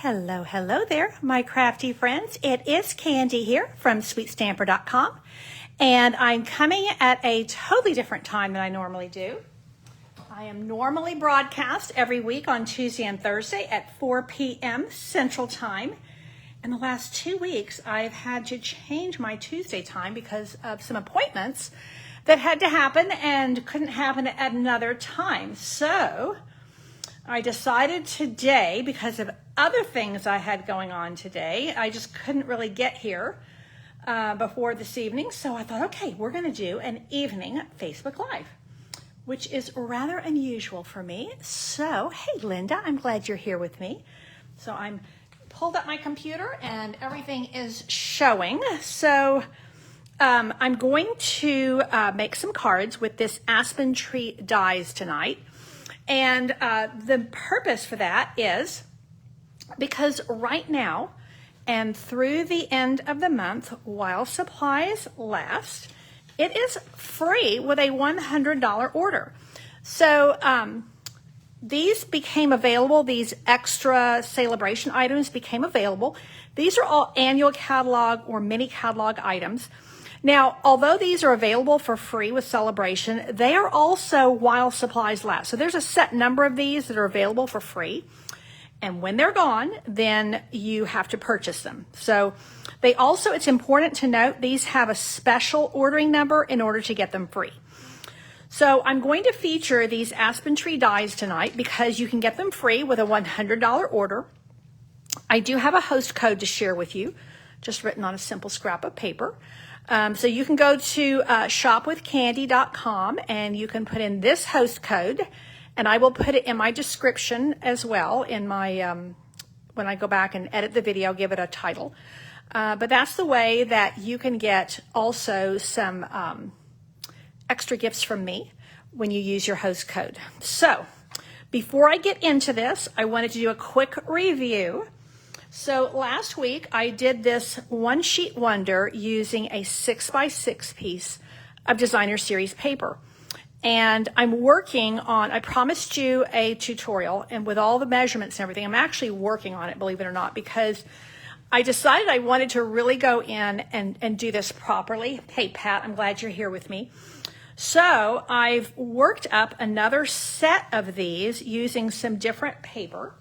Hello, hello there, my crafty friends. It is Candy here from sweetstamper.com, and I'm coming at a totally different time than I normally do. I am normally broadcast every week on Tuesday and Thursday at 4 p.m. Central Time. In the last 2 weeks, I've had to change my Tuesday time because of some appointments that had to happen and couldn't happen at another time. So I decided today, because of other things I had going on today, I just couldn't really get here before this evening. So I thought, okay, we're going to do an evening Facebook Live, which is rather unusual for me. So, hey, Linda, I'm glad you're here with me. So I'm pulled up my computer and everything is showing. So I'm going to make some cards with this Aspen tree dies tonight. And the purpose for that is because right now and through the end of the month, while supplies last, it is free with a $100 order. So these became available, these extra celebration items became available. These are all annual catalog or mini catalog items. Now, although these are available for free with celebration, they are also while supplies last. So there's a set number of these that are available for free. And when they're gone, then you have to purchase them. So they also, it's important to note, these have a special ordering number in order to get them free. So I'm going to feature these Aspen tree dies tonight because you can get them free with a $100 order. I do have a host code to share with you, just written on a simple scrap of paper. So you can go to shopwithcandy.com and you can put in this host code, and I will put it in my description as well in my when I go back and edit the video, give it a title. But that's the way that you can get also some extra gifts from me when you use your host code. So before I get into this, I wanted to do a quick review. So last week I did this one sheet wonder using a 6x6 piece of designer series paper. And I'm working on, I promised you a tutorial, and with all the measurements and everything, I'm actually working on it, believe it or not, because I decided I wanted to really go in and do this properly. Hey, Pat, I'm glad you're here with me. So I've worked up another set of these using some different paper.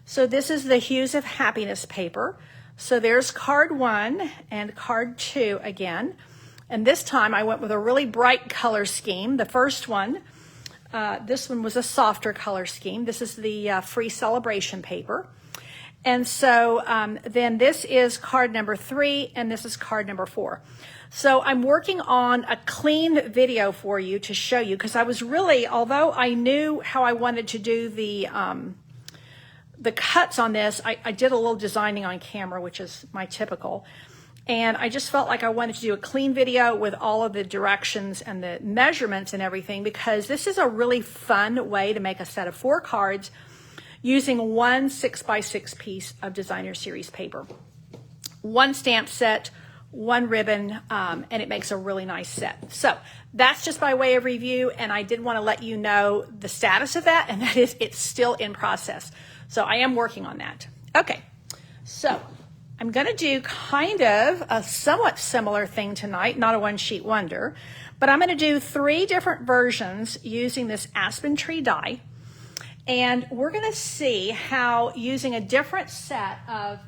So this is the Hues of Happiness paper. So there's card 1 and card 2 again. And this time I went with a really bright color scheme. The first one, this one was a softer color scheme. This is the free celebration paper. And so then this is card number 3 and this is card number 4. So I'm working on a clean video for you to show you, because I was really, although I knew how I wanted to do the cuts on this, I did a little designing on camera, which is my typical. And I just felt like I wanted to do a clean video with all of the directions and the measurements and everything, because this is a really fun way to make a set of 4 cards using one 6x6 piece of designer series paper. One stamp set, one ribbon, and it makes a really nice set. So that's just by way of review, and I did want to let you know the status of that, and that is it's still in process. So I am working on that. Okay, so I'm going to do kind of a somewhat similar thing tonight, not a one-sheet wonder, but I'm going to do 3 different versions using this Aspen tree die, and we're going to see how using a different set of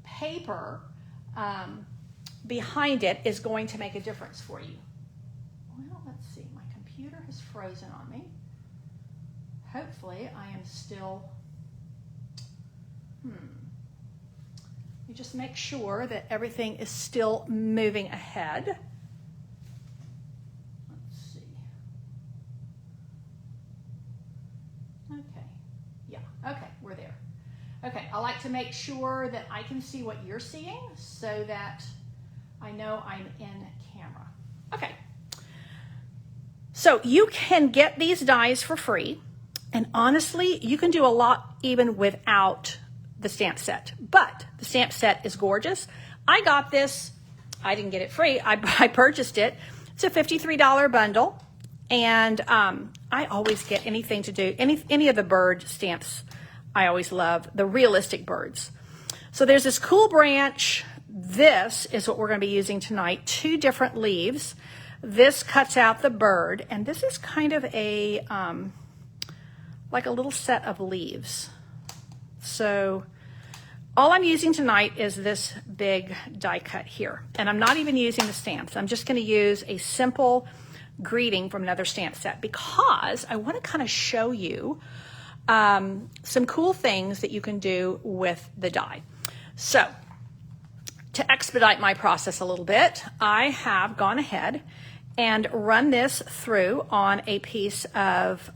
paper behind it is going to make a difference for you. Well, let's see. My computer has frozen on me. Hopefully, I am still... Let me just make sure that everything is still moving ahead. Let's see. Okay. Yeah. Okay, we're there. Okay, I like to make sure that I can see what you're seeing so that I know I'm in camera. Okay. So you can get these dies for free, and honestly, you can do a lot even without the stamp set, but the stamp set is gorgeous. I got this, I didn't get it free, I purchased it. It's a $53 bundle, and I always get anything to do, any of the bird stamps I always love, the realistic birds. So there's this cool branch. This is what we're going to be using tonight. 2 different leaves. This cuts out the bird, and this is kind of a, like a little set of leaves. So all I'm using tonight is this big die cut here. And I'm not even using the stamps. I'm just going to use a simple greeting from another stamp set because I want to kind of show you some cool things that you can do with the die. So to expedite my process a little bit, I have gone ahead and run this through on a piece of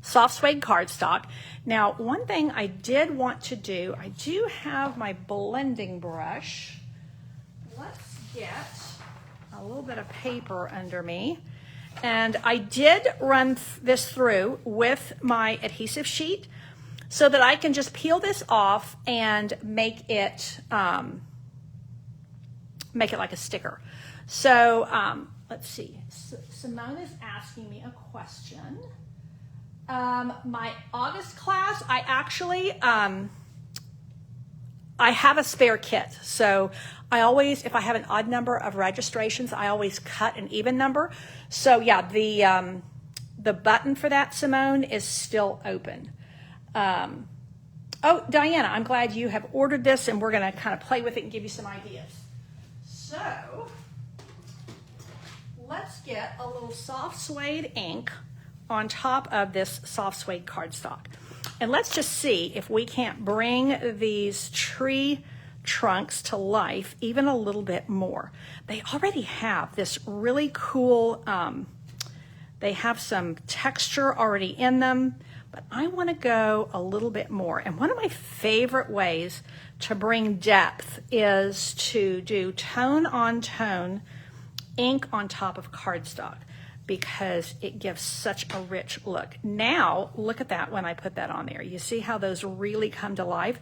soft suede cardstock. Now, one thing I did want to do, I do have my blending brush. Let's get a little bit of paper under me. And I did run this through with my adhesive sheet so that I can just peel this off and make it like a sticker. So let's see. Simone is asking me a question. My August class, I actually, I have a spare kit. So I always, if I have an odd number of registrations, I always cut an even number. So yeah, the button for that, Simone, is still open. Oh, Diana, I'm glad you have ordered this, and we're going to kind of play with it and give you some ideas. So let's get a little soft suede ink on top of this soft suede cardstock. And let's just see if we can't bring these tree trunks to life even a little bit more. They already have this really cool, they have some texture already in them, but I want to go a little bit more. And one of my favorite ways to bring depth is to do tone on tone ink on top of cardstock, because it gives such a rich look. Now, look at that when I put that on there. You see how those really come to life?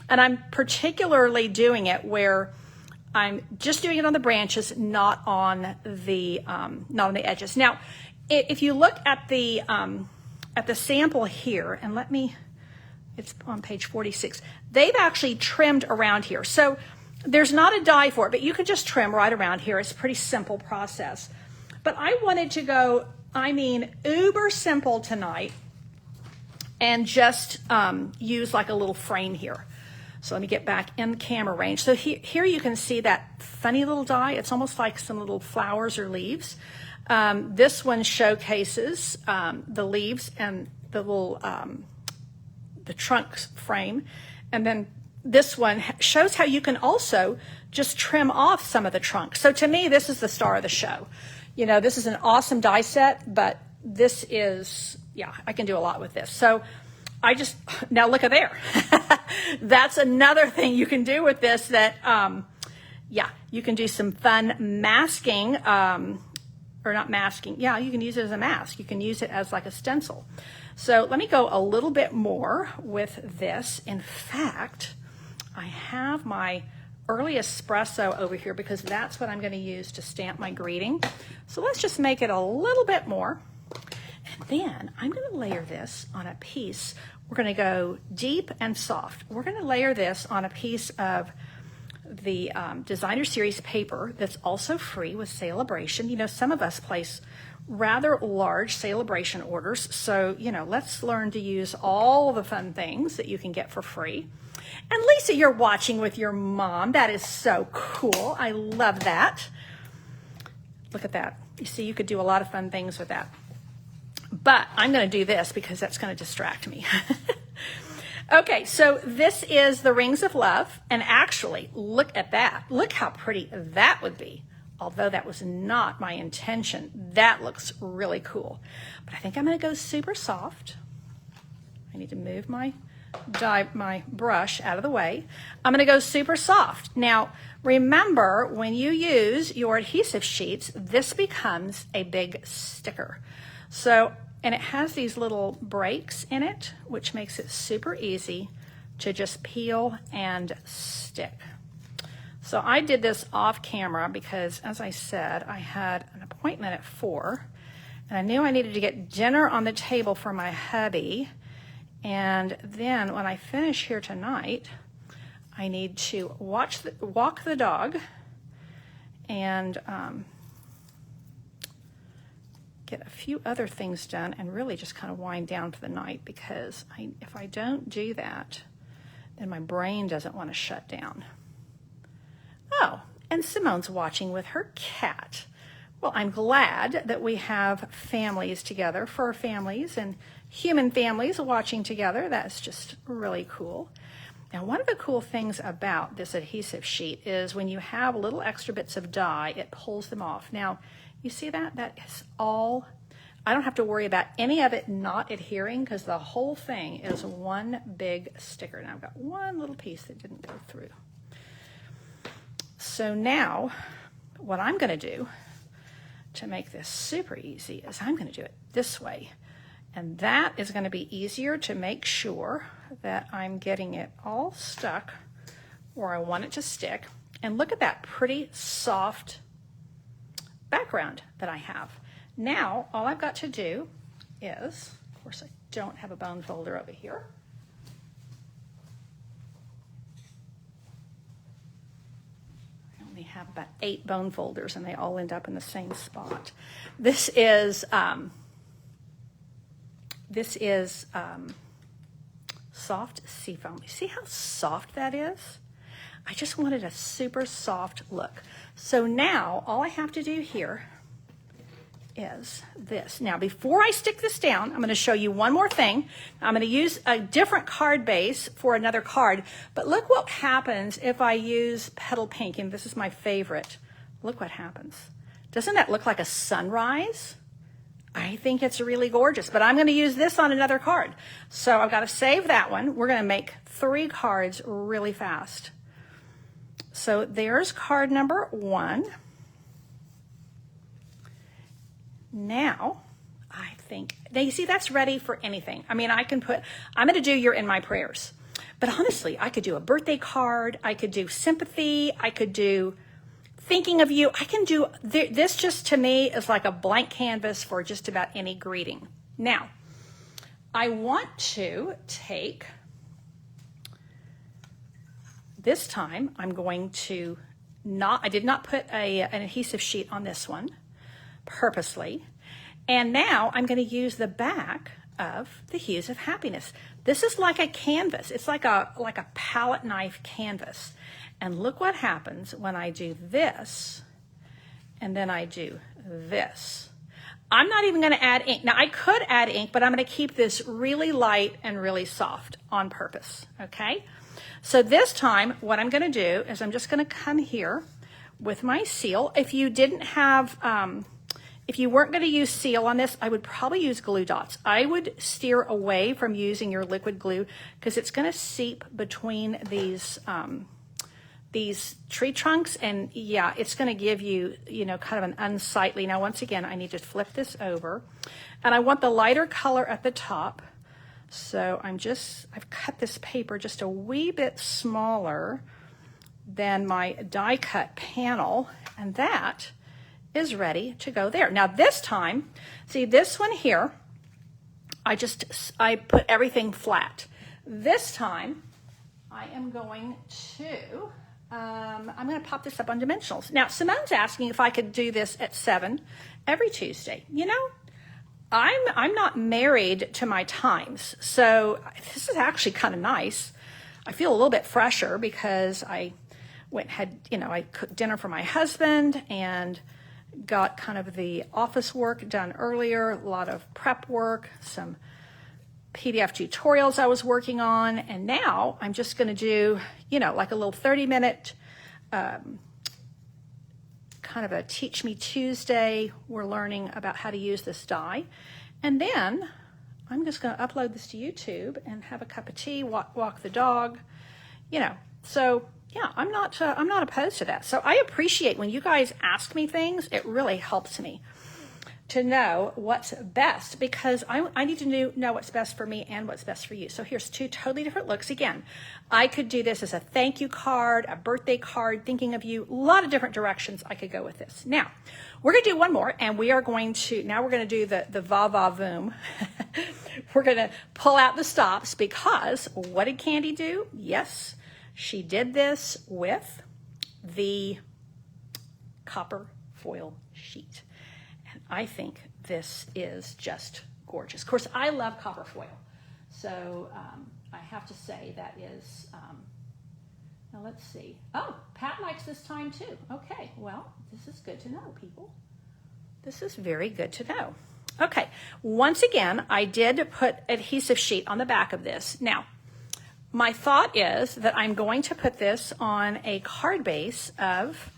And I'm particularly doing it where I'm just doing it on the branches, not on the edges. Now, if you look at the sample here, and it's on page 46, they've actually trimmed around here. So there's not a die for it, but you can just trim right around here. It's a pretty simple process. But I wanted to go, uber simple tonight and just use like a little frame here. So let me get back in the camera range. So here you can see that funny little die. It's almost like some little flowers or leaves. This one showcases the leaves and the little, the trunk frame. And then this one shows how you can also just trim off some of the trunk. So to me, this is the star of the show. You know, this is an awesome die set, but this is, yeah, I can do a lot with this. So now look at there. That's another thing you can do with this that, yeah, you can do some fun masking, or not masking. Yeah, you can use it as a mask. You can use it as like a stencil. So let me go a little bit more with this. In fact, I have my early espresso over here because that's what I'm going to use to stamp my greeting. So let's just make it a little bit more. And then I'm going to layer this on a piece. We're going to go deep and soft. We're going to layer this on a piece of the Designer Series paper that's also free with Celebration. You know, some of us place rather large Celebration orders. So, you know, let's learn to use all the fun things that you can get for free. And Lisa, you're watching with your mom. That is so cool. I love that. Look at that. You see, you could do a lot of fun things with that. But I'm going to do this because that's going to distract me. Okay, so this is the Rings of Love. And actually, look at that. Look how pretty that would be. Although that was not my intention. That looks really cool. But I think I'm going to go super soft. I need to move my brush out of the way. I'm going to go super soft. Now, remember, when you use your adhesive sheets, this becomes a big sticker. So, and it has these little breaks in it, which makes it super easy to just peel and stick. So I did this off camera because, as I said, I had an appointment at 4, and I knew I needed to get dinner on the table for my hubby. And then when I finish here tonight, I need to walk the dog and get a few other things done and really just kind of wind down for the night, because if I don't do that, then my brain doesn't want to shut down. Oh, and Simone's watching with her cat. Well, I'm glad that we have families together, fur families and human families watching together. That's just really cool. Now, one of the cool things about this adhesive sheet is when you have little extra bits of dye, it pulls them off. Now, you see that? That is all. I don't have to worry about any of it not adhering, because the whole thing is one big sticker. Now, I've got one little piece that didn't go through. So now, what I'm going to do to make this super easy is I'm going to do it this way. And that is going to be easier to make sure that I'm getting it all stuck where I want it to stick. And look at that pretty soft background that I have. Now, all I've got to do is, of course, I don't have a bone folder over here. I only have about 8 bone folders, and they all end up in the same spot. This is soft seafoam. You see how soft that is? I just wanted a super soft look. So now all I have to do here is this. Now, before I stick this down, I'm going to show you one more thing. I'm going to use a different card base for another card, but look what happens if I use petal pink, and this is my favorite. Look what happens. Doesn't that look like a sunrise? I think it's really gorgeous, but I'm going to use this on another card. So I've got to save that one. We're going to make 3 cards really fast. So there's card number 1. Now, I think, now you see that's ready for anything. I mean, I'm going to do You're in My Prayers. But honestly, I could do a birthday card. I could do sympathy. I could do thinking of you. I can do, this just to me is like a blank canvas for just about any greeting. Now, I want to take, this time I'm going to I did not put an adhesive sheet on this one purposely. And now I'm going to use the back of the Hues of Happiness. This is like a canvas. It's like a palette knife canvas. And look what happens when I do this, and then I do this. I'm not even going to add ink. Now, I could add ink, but I'm going to keep this really light and really soft on purpose, okay? So this time, what I'm going to do is I'm just going to come here with my seal. If you didn't have, if you weren't going to use seal on this, I would probably use glue dots. I would steer away from using your liquid glue, because it's going to seep between these tree trunks, and yeah, it's going to give you, kind of an unsightly. Now, once again, I need to flip this over, and I want the lighter color at the top. So I've cut this paper just a wee bit smaller than my die cut panel, and that is ready to go there. Now this time, see this one here, I put everything flat. This time, I am going to, I'm going to pop this up on dimensionals. Now, Simone's asking if I could do this at 7 every Tuesday. I'm not married to my times, so this is actually kind of nice. I feel a little bit fresher because I I cooked dinner for my husband and got kind of the office work done earlier, a lot of prep work, some PDF tutorials I was working on, and now I'm just going to do, like a little 30-minute kind of a Teach Me Tuesday. We're learning about how to use this die, and then I'm just going to upload this to YouTube and have a cup of tea, walk the dog, So yeah, I'm not opposed to that. So I appreciate when you guys ask me things. It really helps me to know what's best, because I need to know what's best for me and what's best for you. So here's 2 totally different looks. Again, I could do this as a thank you card, a birthday card, thinking of you, a lot of different directions I could go with this. Now, we're going to do one more, and we're going to do the va-va-voom. We're going to pull out the stops, because what did Candy do? Yes, She did this with the copper foil sheet. And I think this is just gorgeous. Of course, I love copper foil. So I have to say that is, now let's see. Oh, Pat likes this time too. Okay, well, this is good to know, people. This is very good to know. Okay, once again, I did put adhesive sheet on the back of this. Now, my thought is that I'm going to put this on a card base of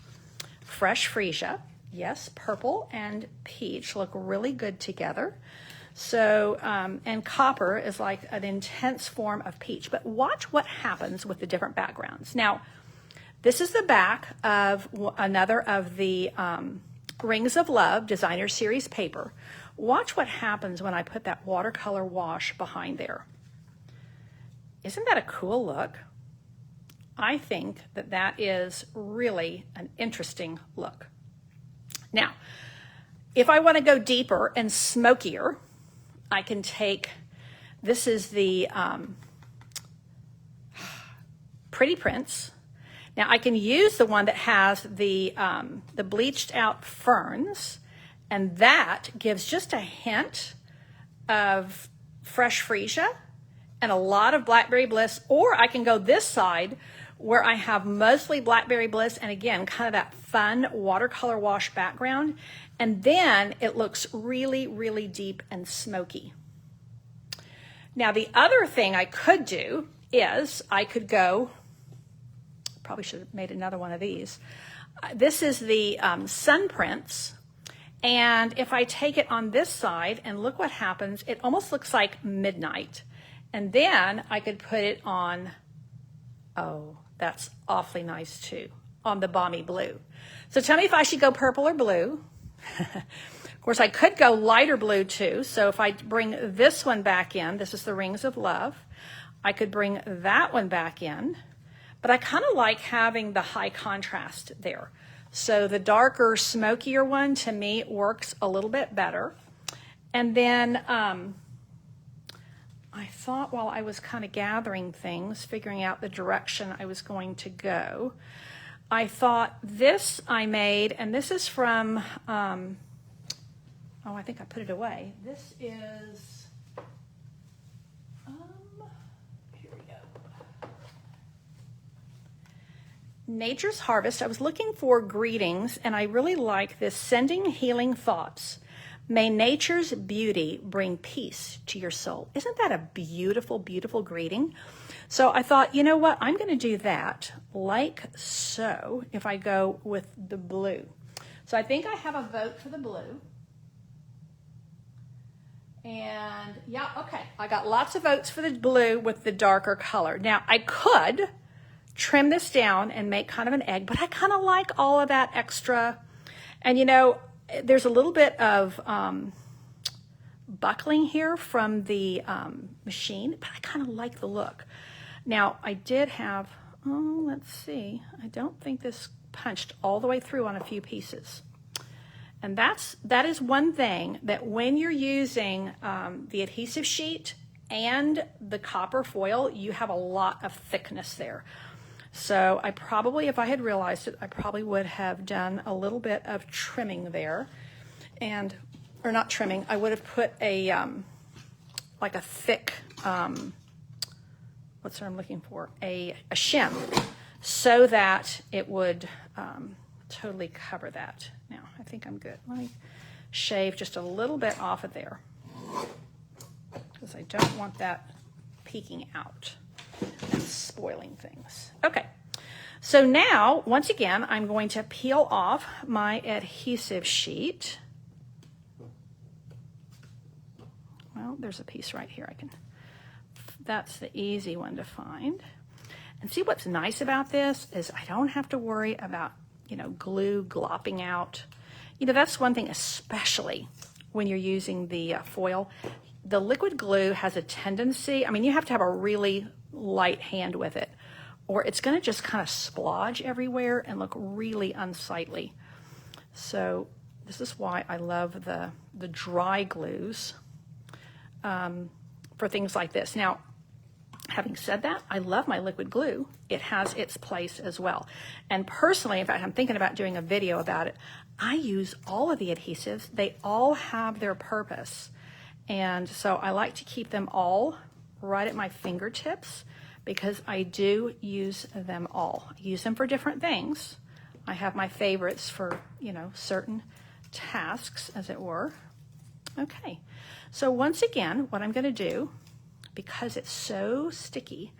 fresh freesia. Yes, purple and peach look really good together. So, and copper is like an intense form of peach. But watch what happens with the different backgrounds. Now, this is the back of another of the Rings of Love Designer Series paper. Watch what happens when I put that watercolor wash behind there. Isn't that a cool look? I think that that is really an interesting look. Now, if I want to go deeper and smokier, I can take, this is the Pretty Prince. Now I can use the one that has the bleached out ferns, and that gives just a hint of fresh freesia and a lot of blackberry bliss. Or I can go this side where I have mostly blackberry bliss and again kind of that fun watercolor wash background, and then it looks really, really deep and smoky. Now the other thing I could do is I could go, probably should have made another one of these. This is the Sun Prince, and if I take it on this side and look what happens, it almost looks like midnight. And then I could put it on, oh, that's awfully nice too, on the Balmy Blue. So tell me if I should go purple or blue. Of course, I could go lighter blue too. So if I bring this one back in, this is the Rings of Love, I could bring that one back in. But I kind of like having the high contrast there. So the darker, smokier one to me works a little bit better. And then I thought while I was kind of gathering things, figuring out the direction I was going to go, I thought this I made, and this is from, oh, I think I put it away. This is, here we go. Nature's Harvest. I was looking for greetings, and I really like this. Sending healing thoughts. May nature's beauty bring peace to your soul. Isn't that a beautiful, beautiful greeting? So I thought, you know what? I'm going to do that like so if I go with the blue. So I think I have a vote for the blue. And yeah, okay. I got lots of votes for the blue with the darker color. Now I could trim this down and make kind of an egg, but I kind of like all of that extra. And you know, there's a little bit of buckling here from the machine, but I kind of like the look. Now I did have, oh, let's see. I don't think this punched all the way through on a few pieces. And that is one thing that when you're using the adhesive sheet and the copper foil, you have a lot of thickness there. So I probably, if I had realized it, I probably would have done a little bit of trimming there. And, or not trimming, I would have put a, like a thick, what's what I'm looking for? A shim, so that it would totally cover that. Now, I think I'm good. Let me shave just a little bit off of there, because I don't want that peeking out and spoiling things. Okay, so now, once again, I'm going to peel off my adhesive sheet. Well, there's a piece right here. That's the easy one to find. And see, what's nice about this is I don't have to worry about, you know, glue glopping out. You know, that's one thing, especially when you're using the foil. The liquid glue has a tendency, I mean, you have to have a really light hand with it, or it's going to just kind of splodge everywhere and look really unsightly. So this is why I love the dry glues for things like this. Now, Having said that, I love my liquid glue. It has its place as well. And personally, in fact, I'm thinking about doing a video about it. I use all of the adhesives. They all have their purpose. And so I like to keep them all right at my fingertips because I do use them all. I use them for different things. I have my favorites for, certain tasks, as it were. Okay, so once again, what I'm going to do, because it's so sticky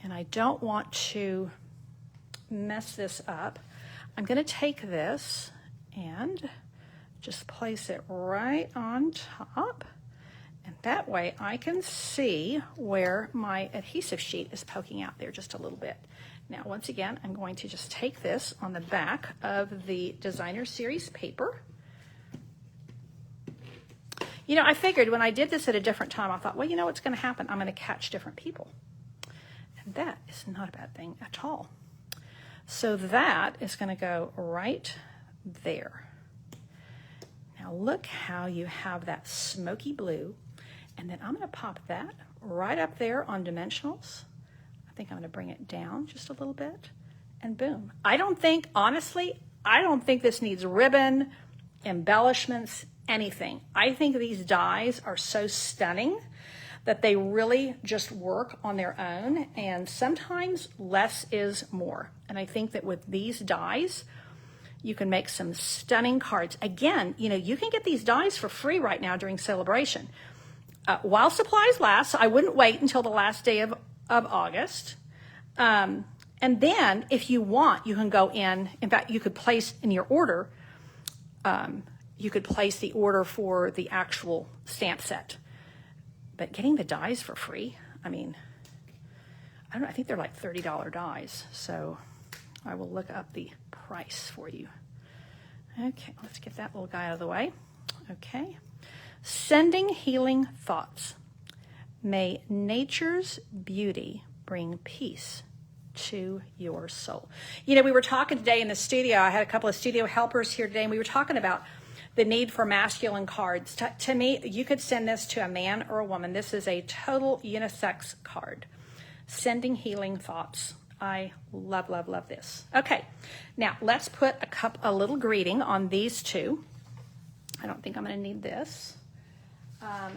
and I don't want to mess this up, I'm going to take this and just place it right on top, and that way I can see where my adhesive sheet is poking out there just a little bit. Now, once again, I'm going to just take this on the back of the Designer Series paper. I figured when I did this at a different time, I thought, well, what's going to happen? I'm going to catch different people. And that is not a bad thing at all. So that is going to go right there. Now look how you have that smoky blue. And then I'm going to pop that right up there on dimensionals. I think I'm going to bring it down just a little bit. And boom. Honestly, I don't think this needs ribbon, embellishments, anything. I think these dies are so stunning that they really just work on their own, and sometimes less is more. And I think that with these dies, you can make some stunning cards. Again, you can get these dies for free right now during celebration. While supplies last, so I wouldn't wait until the last day of August. And then if you want, you can go in fact, you could place in your order, you could place the order for the actual stamp set. But getting the dies for free, I don't know, I think they're like $30 dies. So I will look up the price for you. Okay, let's get that little guy out of the way. Okay. Sending healing thoughts. May nature's beauty bring peace to your soul. We were talking today in the studio. I had a couple of studio helpers here today, and we were talking about the need for masculine cards. To me, you could send this to a man or a woman. This is a total unisex card. Sending healing thoughts. I love, love, love this. Okay, now let's put a little greeting on these two. I don't think I'm going to need this.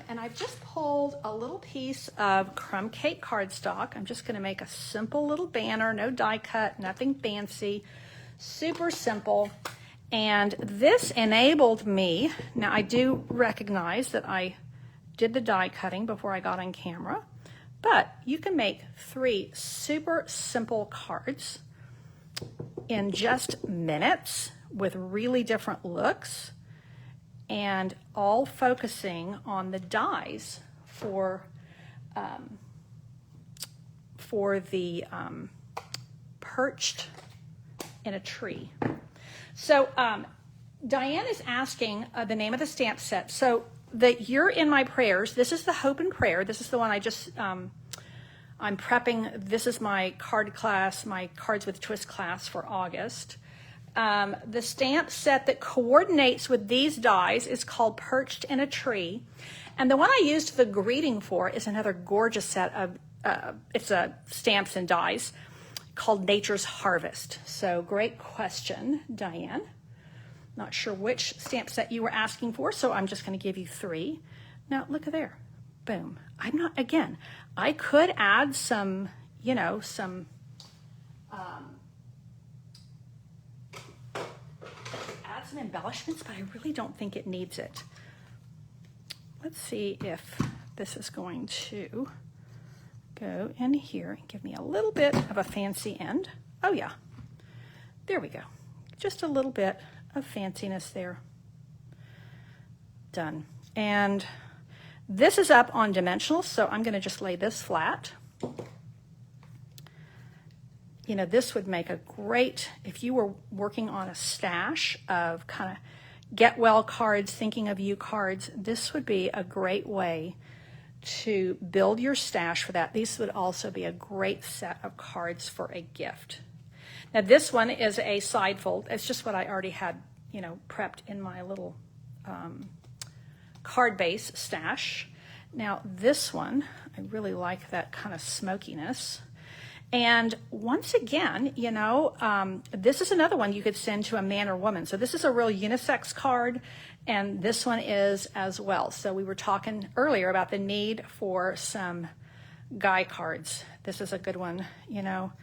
And I've just pulled a little piece of crumb cake cardstock. I'm just going to make a simple little banner, no die cut, nothing fancy, super simple. And this enabled me, now I do recognize that I did the die cutting before I got on camera, but you can make 3 super simple cards in just minutes with really different looks, and all focusing on the dies for the perched in a tree. So Diane is asking the name of the stamp set. So that You're in My Prayers, this is the Hope and Prayer. This is the one I just, I'm prepping. This is my card class, my Cards with Twist class for August. The stamp set that coordinates with these dies is called Perched in a Tree. And the one I used the greeting for is another gorgeous set of, it's stamps and dies called Nature's Harvest. So great question, Diane. Not sure which stamp set you were asking for, so I'm just going to give you 3. Now, look at there. Boom. I could add some, add some embellishments, but I really don't think it needs it. Let's see if this is going to go in here and give me a little bit of a fancy end. Oh yeah, there we go. Just a little bit of fanciness there. Done. And this is up on dimensionals, so I'm going to just lay this flat. This would make a great, if you were working on a stash of kind of get well cards, thinking of you cards, this would be a great way to build your stash for that. These would also be a great set of cards for a gift. Now this one is a side fold. It's just what I already had, prepped in my little card base stash. Now this one, I really like that kind of smokiness. And once again, you know, this is another one you could send to a man or woman. So this is a real unisex card, and this one is as well. So we were talking earlier about the need for some guy cards. This is a good one, you know.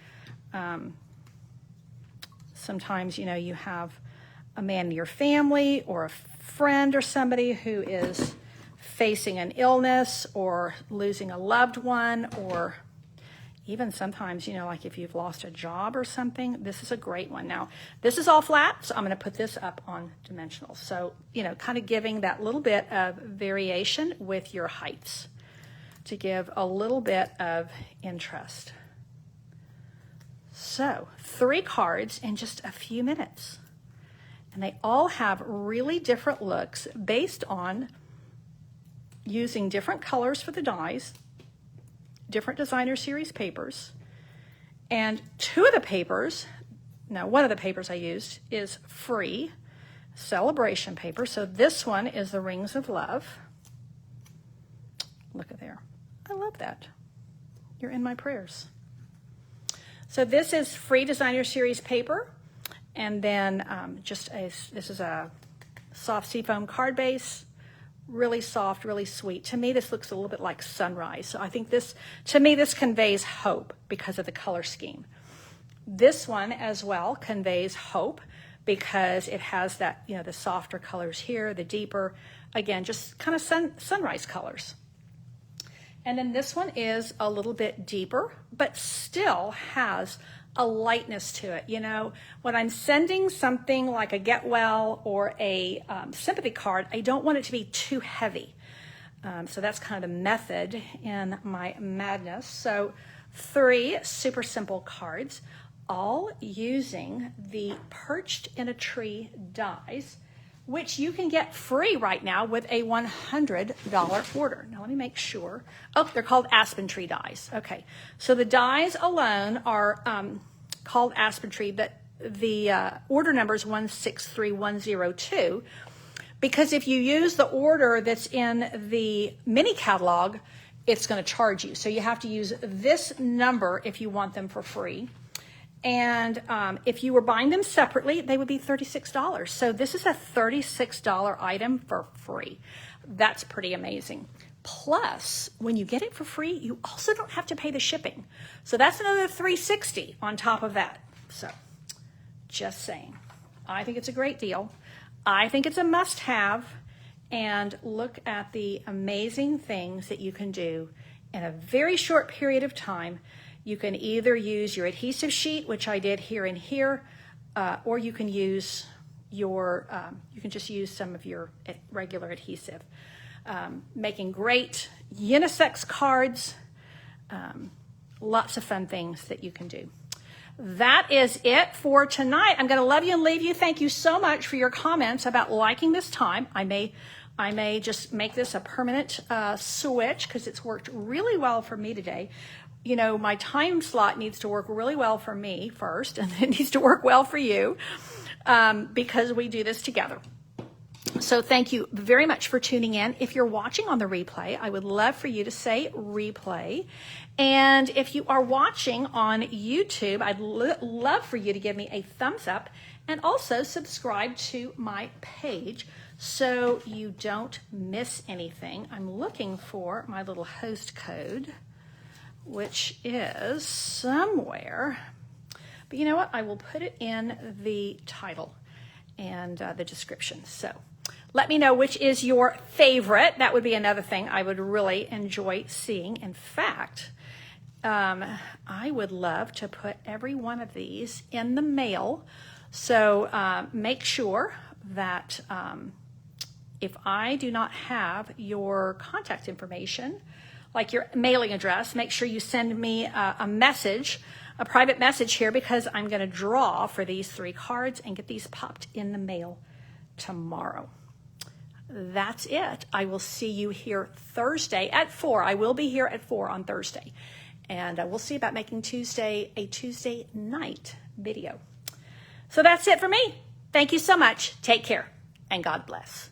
Sometimes, you know, you have a man in your family or a friend or somebody who is facing an illness or losing a loved one, or even sometimes, you know, like if you've lost a job or something, this is a great one. Now, this is all flat, so I'm going to put this up on dimensional. So, you know, kind of giving that little bit of variation with your heights to give a little bit of interest. So, 3 cards in just a few minutes. And they all have really different looks based on using different colors for the dies, different designer series papers, and 2 of the papers, now one of the papers I used is free celebration paper. So this one is the Rings of Love. Look at there. I love that. You're in my prayers. So this is free designer series paper, and then this is a soft seafoam card base. Really soft, really sweet. To me, this looks a little bit like sunrise. So I think this, to me, this conveys hope because of the color scheme. This one as well conveys hope because it has that, you know, the softer colors here, the deeper, again, just kind of sunrise colors. And then this one is a little bit deeper, but still has a lightness to it. You know, when I'm sending something like a get well or a sympathy card, I don't want it to be too heavy. So that's kind of the method in my madness. So 3 super simple cards, all using the Perched in a Tree dies, which you can get free right now with a $100 order. Now let me make sure. Oh, they're called Aspen Tree dies. Okay, so the dies alone are called Aspen Tree, but the order number is 163102, because if you use the order that's in the mini catalog, it's going to charge you. So you have to use this number if you want them for free. And if you were buying them separately, they would be $36. So this is a $36 item for free. That's pretty amazing. Plus, when you get it for free, you also don't have to pay the shipping. So that's another $360 on top of that. So just saying, I think it's a great deal. I think it's a must-have. And look at the amazing things that you can do in a very short period of time. You can either use your adhesive sheet, which I did here and here, or you can use your, you can just use some of your regular adhesive. Making great unisex cards, lots of fun things that you can do. That is it for tonight. I'm going to love you and leave you. Thank you so much for your comments about liking this time. I may just make this a permanent switch because it's worked really well for me today. You know, my time slot needs to work really well for me first, and it needs to work well for you because we do this together. So thank you very much for tuning in. If you're watching on the replay, I would love for you to say replay. And if you are watching on YouTube, I'd love for you to give me a thumbs up and also subscribe to my page so you don't miss anything. I'm looking for my little host code, which is somewhere. But you know what? I will put it in the title and the description. So let me know which is your favorite. That would be another thing I would really enjoy seeing. In fact, I would love to put every one of these in the mail. So make sure that if I do not have your contact information, like your mailing address, make sure you send me a message, a private message here, because I'm going to draw for these 3 cards and get these popped in the mail tomorrow. That's it. I will see you here Thursday at 4. I will be here at 4 on Thursday. And we'll see about making Tuesday a Tuesday night video. So that's it for me. Thank you so much. Take care and God bless.